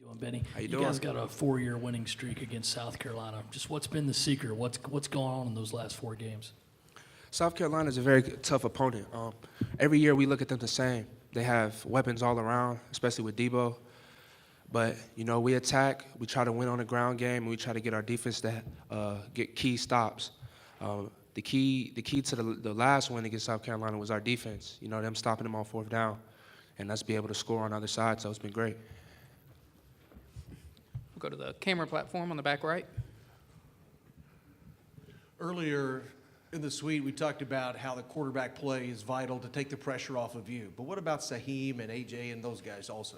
Doing, Benny? How you You doing? guys got a 4-year winning streak against South Carolina. Just what's been the secret? What's going on in those last 4 games? South Carolina is a very tough opponent. Every year we look at them the same. They have weapons all around, especially with Debo. But, you know, we attack, we try to win on the ground game, and we try to get our defense to get key stops. The key to the last win against South Carolina was our defense, you know, them stopping them on fourth down, and us be able to score on the other side, so it's been great. We'll go to the camera platform on the back right. Earlier in the suite, we talked about how the quarterback play is vital to take the pressure off of you. But what about Saheem and AJ and those guys also?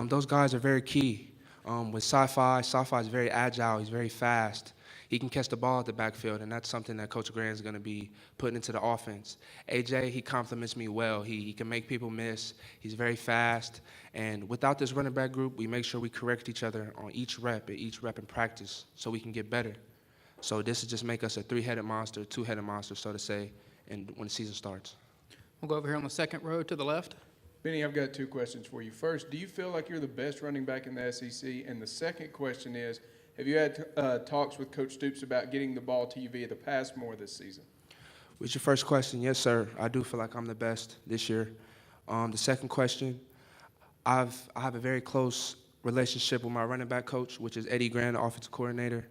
Those guys are very key. With Sci-Fi is very agile. He's very fast. He can catch the ball at the backfield, and that's something that Coach Grant is going to be putting into the offense. AJ, he complements me well. He can make people miss. He's very fast. And without this running back group, we make sure we correct each other on each rep in practice so we can get better. So this will just make us a three-headed monster, two-headed monster, so to say, and when the season starts. We'll go over here on the second row to the left. Benny, I've got two questions for you. First, do you feel like you're the best running back in the SEC? And the second question is, have you had talks with Coach Stoops about getting the ball to you via the pass more this season? With your first question, yes, sir. I do feel like I'm the best this year. The second question, I have a very close relationship with my running back coach, which is Eddie Grant, the offensive coordinator.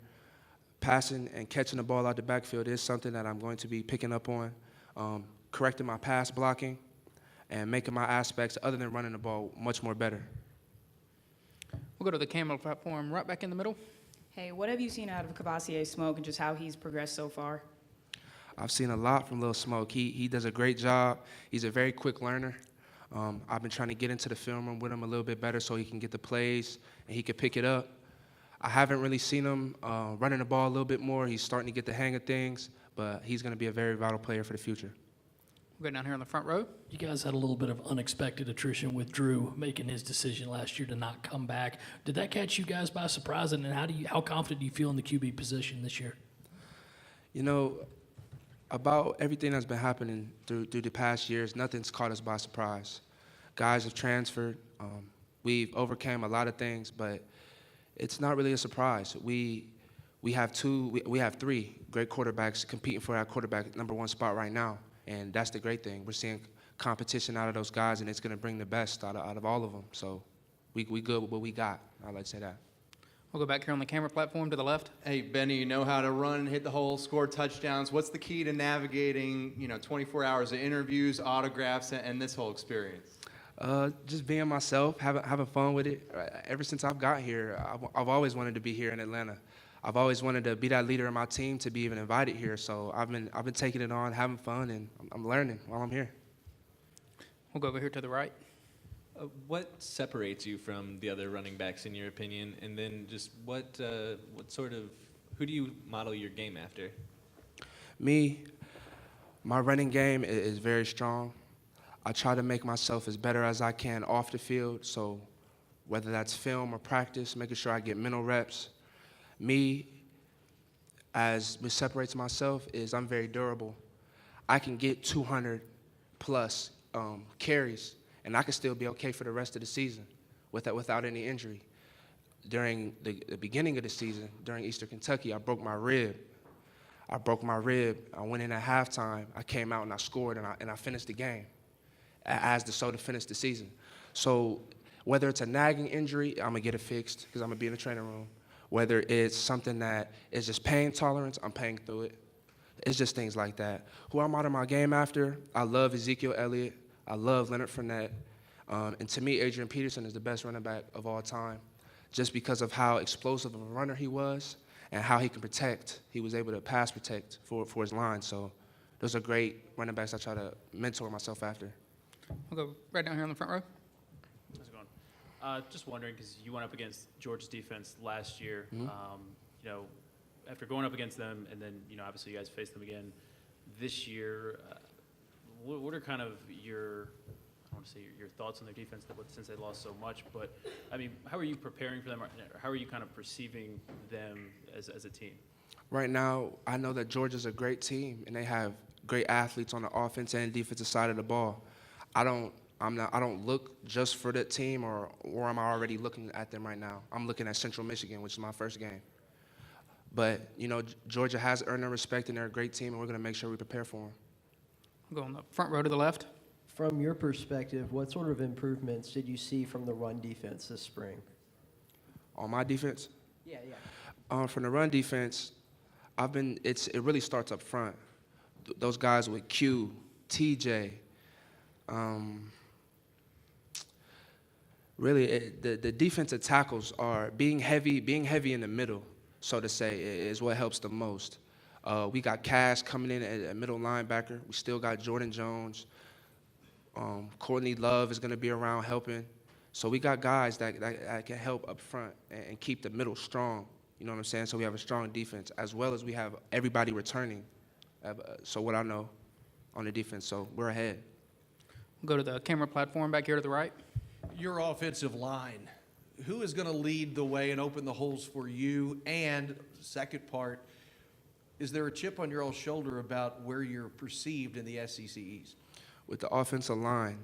Passing and catching the ball out the backfield is something that I'm going to be picking up on, correcting my pass blocking, and making my aspects, other than running the ball, much more better. We'll go to the camera platform right back in the middle. Hey, what have you seen out of Kabassie Smoke and just how he's progressed so far? I've seen a lot from Lil Smoke. He does a great job. He's a very quick learner. I've been trying to get into the film room with him a little bit better so he can get the plays and he can pick it up. I haven't really seen him running the ball a little bit more. He's starting to get the hang of things, but he's going to be a very vital player for the future. We'll go down here on the front row. You guys had a little bit of unexpected attrition with Drew making his decision last year to not come back. Did that catch you guys by surprise? And then how confident do you feel in the QB position this year? You know, about everything that's been happening through the past years, nothing's caught us by surprise. Guys have transferred. We've overcame a lot of things, but it's not really a surprise. We have three great quarterbacks competing for our quarterback number one spot right now, and that's the great thing. We're seeing competition out of those guys, and it's going to bring the best out of all of them. So we good with what we got. I'd like to say that. We'll go back here on the camera platform to the left. Hey, Benny, you know how to run, hit the hole, score touchdowns. What's the key to navigating, 24 hours of interviews, autographs, and this whole experience? Just being myself, having fun with it. Ever since I've got here, I've always wanted to be here in Atlanta. I've always wanted to be that leader in my team, to be even invited here. So I've been taking it on, having fun, and I'm learning while I'm here. We'll go over here to the right. What separates you from the other running backs, in your opinion? And then just who do you model your game after? Me, my running game is very strong. I try to make myself as better as I can off the field, so whether that's film or practice, making sure I get mental reps. Me, as what separates myself is I'm very durable. I can get 200-plus carries, and I can still be okay for the rest of the season without any injury. During the beginning of the season, during Eastern Kentucky, I broke my rib. I went in at halftime. I came out and I scored, and I finished the game to finish the season. So whether it's a nagging injury, I'm going to get it fixed because I'm going to be in the training room. Whether it's something that is just pain tolerance, I'm paying through it. It's just things like that. Who I model my game after, I love Ezekiel Elliott. I love Leonard Fournette. And to me, Adrian Peterson is the best running back of all time just because of how explosive of a runner he was and how he can protect. He was able to pass protect for his line. So those are great running backs I try to mentor myself after. We'll go right down here on the front row. How's it going? Just wondering, because you went up against Georgia's defense last year. Mm-hmm. After going up against them, and then obviously you guys faced them again this year. What are kind of your thoughts on their defense since they lost so much? But I mean, how are you preparing for them? Or how are you kind of perceiving them as a team? Right now, I know that Georgia's a great team, and they have great athletes on the offense and defensive side of the ball. I'm I don't look just for that team, or am I already looking at them right now? I'm looking at Central Michigan, which is my first game. But, you know, Georgia has earned their respect, and they're a great team, and we're going to make sure we prepare for them. We'll go on the front row to the left. From your perspective, what sort of improvements did you see from the run defense this spring? On my defense? Yeah. From the run defense, it really starts up front. Those guys with Q, TJ, really, the defensive tackles are being heavy in the middle, so to say, is what helps the most. We got Cash coming in at middle linebacker. We still got Jordan Jones. Courtney Love is going to be around helping. So we got guys that can help up front and keep the middle strong. You know what I'm saying? So we have a strong defense, as well as we have everybody returning. So what I know on the defense, so we're ahead. We'll go to the camera platform back here to the right. Your offensive line, who is going to lead the way and open the holes for you? And second part, is there a chip on your old shoulder about where you're perceived in the SEC East? With the offensive line,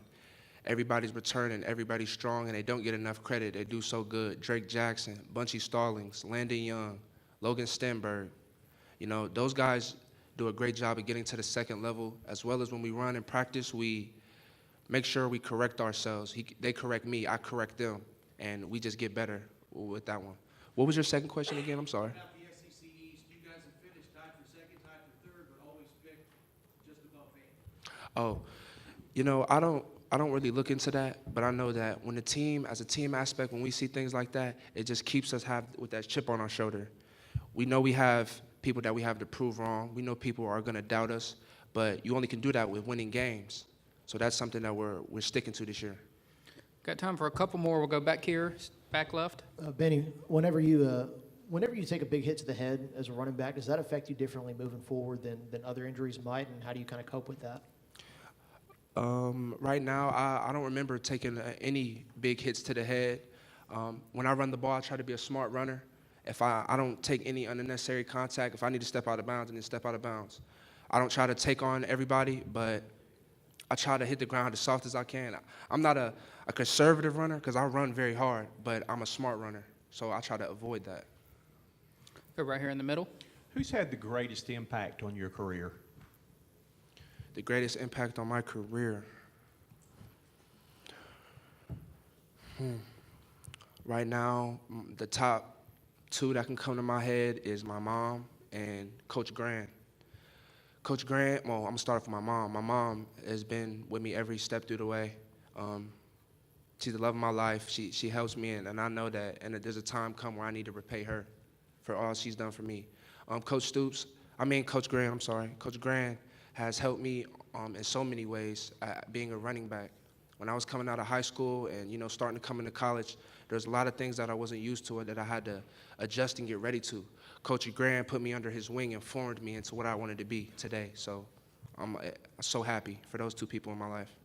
everybody's returning, everybody's strong, and they don't get enough credit. They do so good. Drake Jackson, Bunchy Stallings, Landon Young, Logan Stenberg. You know, those guys do a great job of getting to the second level, as well as when we run in practice, we make sure we correct ourselves. They correct me, I correct them, and we just get better with that one. What was your second question again? I'm sorry. About the SEC East, you guys have finished tied for second, tied for third, but always picked just above Vandy. Oh, you know, I don't really look into that, but I know that when the team, as a team aspect, when we see things like that, it just keeps us with that chip on our shoulder. We know we have people that we have to prove wrong. We know people are going to doubt us, but you only can do that with winning games. So that's something that we're sticking to this year. Got time for a couple more. We'll go back here, back left. Benny, whenever you take a big hit to the head as a running back, does that affect you differently moving forward than other injuries might, and how do you kind of cope with that? Right now, I don't remember taking any big hits to the head. When I run the ball, I try to be a smart runner. If I don't take any unnecessary contact, if I need to step out of bounds, I need to step out of bounds. I don't try to take on everybody, but I try to hit the ground as soft as I can. I'm not a conservative runner because I run very hard, but I'm a smart runner, so I try to avoid that. Go right here in the middle. Who's had the greatest impact on your career? The greatest impact on my career. Right now, the top two that can come to my head is my mom and Coach Grant. Coach Grant, well, I'm going to start with my mom. My mom has been with me every step through the way. She's the love of my life. She helps me, and I know that, and that there's a time come where I need to repay her for all she's done for me. Coach Grant, Coach Grant has helped me in so many ways being a running back. When I was coming out of high school and, you know, starting to come into college, there's a lot of things that I wasn't used to and that I had to adjust and get ready to. Coach Grant put me under his wing and formed me into what I wanted to be today. So I'm so happy for those two people in my life.